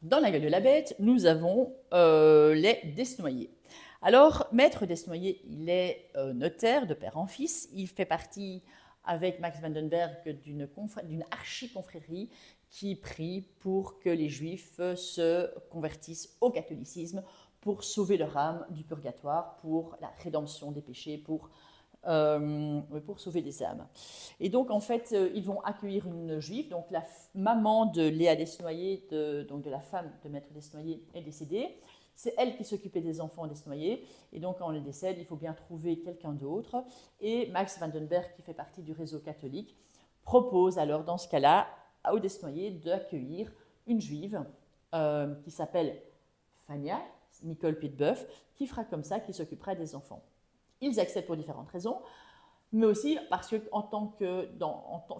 Dans la gueule de la bête, nous avons les Desnoyers. Alors, Maître Desnoyers, il est notaire de père en fils. Il fait partie, avec Max Vandenberg, d'une archiconfrérie qui prie pour que les Juifs se convertissent au catholicisme pour sauver leur âme du purgatoire, pour la rédemption des péchés, pour sauver des âmes. Et donc, en fait, ils vont accueillir une juive. Donc, la maman de Léa Desnoyers, donc de la femme de Maître Desnoyers, est décédée. C'est elle qui s'occupait des enfants Desnoyers. Et donc, quand elle décède, il faut bien trouver quelqu'un d'autre. Et Max Vandenberg, qui fait partie du réseau catholique, propose alors, dans ce cas-là, aux Desnoyers d'accueillir une juive qui s'appelle Fania, Nicole Pitbeuf, qui fera comme ça, qui s'occupera des enfants. Ils acceptent pour différentes raisons, mais aussi parce que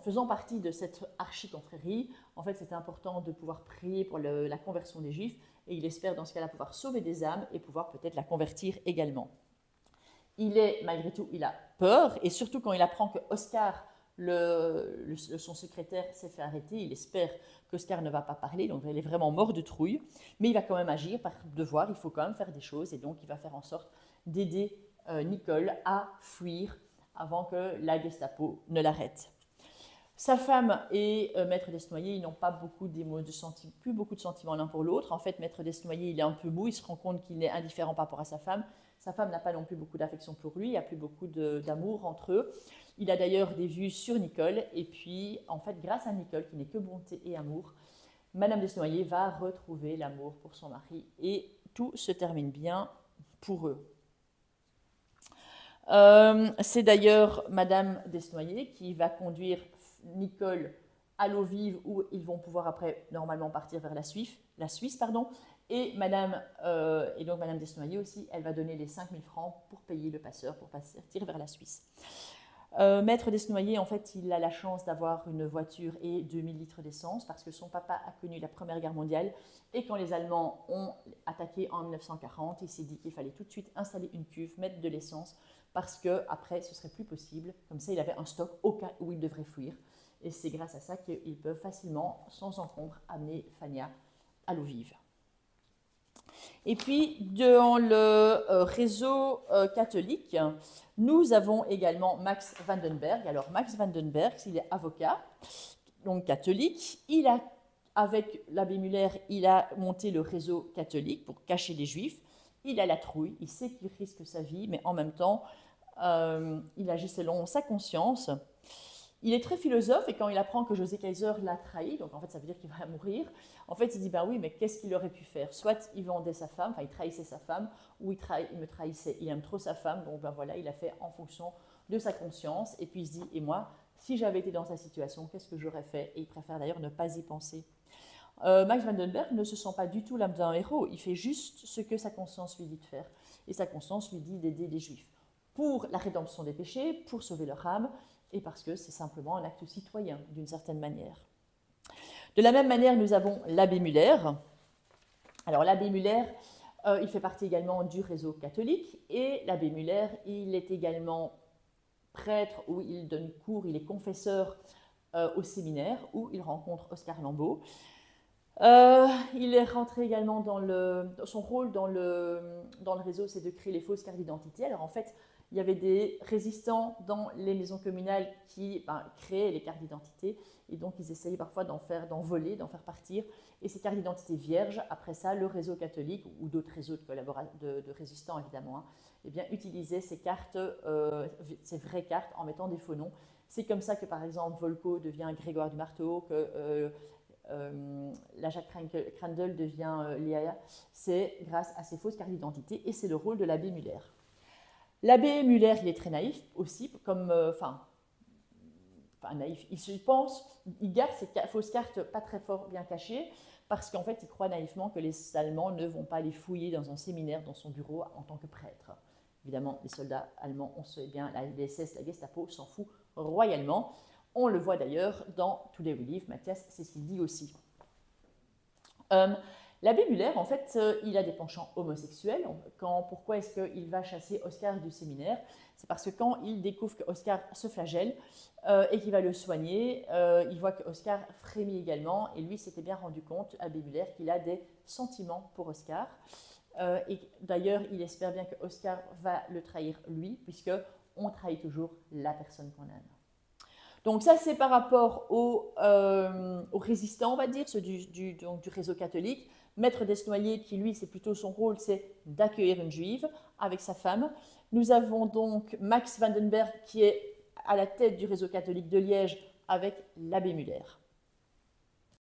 faisant partie de cette archiconfrérie, en fait, c'est important de pouvoir prier pour la conversion des Juifs, et il espère dans ce cas-là pouvoir sauver des âmes et pouvoir peut-être la convertir également. Malgré tout, il a peur, et surtout quand il apprend que Oscar, son secrétaire, s'est fait arrêter, il espère qu'Oscar ne va pas parler, donc il est vraiment mort de trouille, mais il va quand même agir par devoir, il faut quand même faire des choses, et donc il va faire en sorte d'aider Nicole à fuir avant que la Gestapo ne l'arrête. Sa femme et Maître Desnoyers, ils n'ont pas plus beaucoup de sentiments l'un pour l'autre. En fait, Maître Desnoyers, il est un peu mou, il se rend compte qu'il est indifférent par rapport à sa femme. Sa femme n'a pas non plus beaucoup d'affection pour lui, il n'y a plus beaucoup d'amour entre eux. Il a d'ailleurs des vues sur Nicole, et puis, en fait, grâce à Nicole, qui n'est que bonté et amour, Madame Desnoyers va retrouver l'amour pour son mari, et tout se termine bien pour eux. C'est d'ailleurs Madame Desnoyers qui va conduire Nicole à l'eau vive où ils vont pouvoir après normalement partir vers la Suisse, et donc Madame Desnoyers aussi, elle va donner les 5 000 francs pour payer le passeur pour partir vers la Suisse. Maître Desnoyers, en fait, il a la chance d'avoir une voiture et 2000 litres d'essence parce que son papa a connu la Première Guerre mondiale, et quand les Allemands ont attaqué en 1940, il s'est dit qu'il fallait tout de suite installer une cuve, mettre de l'essence, parce qu'après, ce serait plus possible. Comme ça, il avait un stock au cas où il devrait fuir. Et c'est grâce à ça qu'ils peuvent facilement, sans encombre, amener Fania à l'eau vive. Et puis, dans le réseau catholique, nous avons également Max Vandenberg. Alors, Max Vandenberg, il est avocat, donc catholique. Avec l'abbé Muller, il a monté le réseau catholique pour cacher les Juifs. Il a la trouille, il sait qu'il risque sa vie, mais en même temps, il agit selon sa conscience. Il est très philosophe, et quand il apprend que José Kaiser l'a trahi, donc en fait ça veut dire qu'il va mourir, en fait il dit ben oui, mais qu'est-ce qu'il aurait pu faire? Soit il vendait sa femme, il trahissait sa femme, ou il me trahissait, il aime trop sa femme, donc ben voilà, il a fait en fonction de sa conscience, et puis il se dit, et moi, si j'avais été dans sa situation, qu'est-ce que j'aurais fait? Et il préfère d'ailleurs ne pas y penser. Max Vandenberg ne se sent pas du tout l'âme d'un héros, il fait juste ce que sa conscience lui dit de faire, et sa conscience lui dit d'aider les Juifs pour la rédemption des péchés, pour sauver leur âme, et parce que c'est simplement un acte citoyen, d'une certaine manière. De la même manière, nous avons l'abbé Muller. Alors l'abbé Muller, il fait partie également du réseau catholique, et l'abbé Muller, il est également prêtre, où il donne cours, il est confesseur au séminaire, où il rencontre Oscar Lambeau. Il est rentré également son rôle dans le réseau, c'est de créer les fausses cartes d'identité. Alors en fait, il y avait des résistants dans les maisons communales qui créaient les cartes d'identité, et donc ils essayaient parfois d'en voler, d'en faire partir. Et ces cartes d'identité vierges, après ça, le réseau catholique ou d'autres réseaux de résistants évidemment, eh bien, utilisaient ces cartes, ces vraies cartes, en mettant des faux noms. C'est comme ça que par exemple Volko devient Grégoire du Marteau, que la Jacques Crandall devient Léa. C'est grâce à ces fausses cartes d'identité, et c'est le rôle de l'abbé Muller. L'abbé Muller, il est très naïf aussi, naïf, il garde ces fausses cartes pas très fort bien cachées, parce qu'en fait, il croit naïvement que les Allemands ne vont pas les fouiller dans un séminaire, dans son bureau, en tant que prêtre. Évidemment, les soldats allemands, on sait bien, la SS, la Gestapo s'en fout royalement. On le voit d'ailleurs dans tous les livres, Mathias, c'est ce qu'il dit aussi. L'abbé Muller, en fait, il a des penchants homosexuels. Pourquoi est-ce qu'il va chasser Oscar du séminaire? C'est parce que quand il découvre qu'Oscar se flagelle et qu'il va le soigner, il voit qu'Oscar frémit également. Et lui s'était bien rendu compte, abbé Muller, qu'il a des sentiments pour Oscar. Et d'ailleurs, il espère bien que Oscar va le trahir lui, puisque on trahit toujours la personne qu'on aime. Donc ça, c'est par rapport aux résistants, on va dire, ceux du réseau catholique. Maître Desnoyers, qui lui, c'est plutôt son rôle, c'est d'accueillir une juive avec sa femme. Nous avons donc Max Vandenberg, qui est à la tête du réseau catholique de Liège avec l'abbé Muller.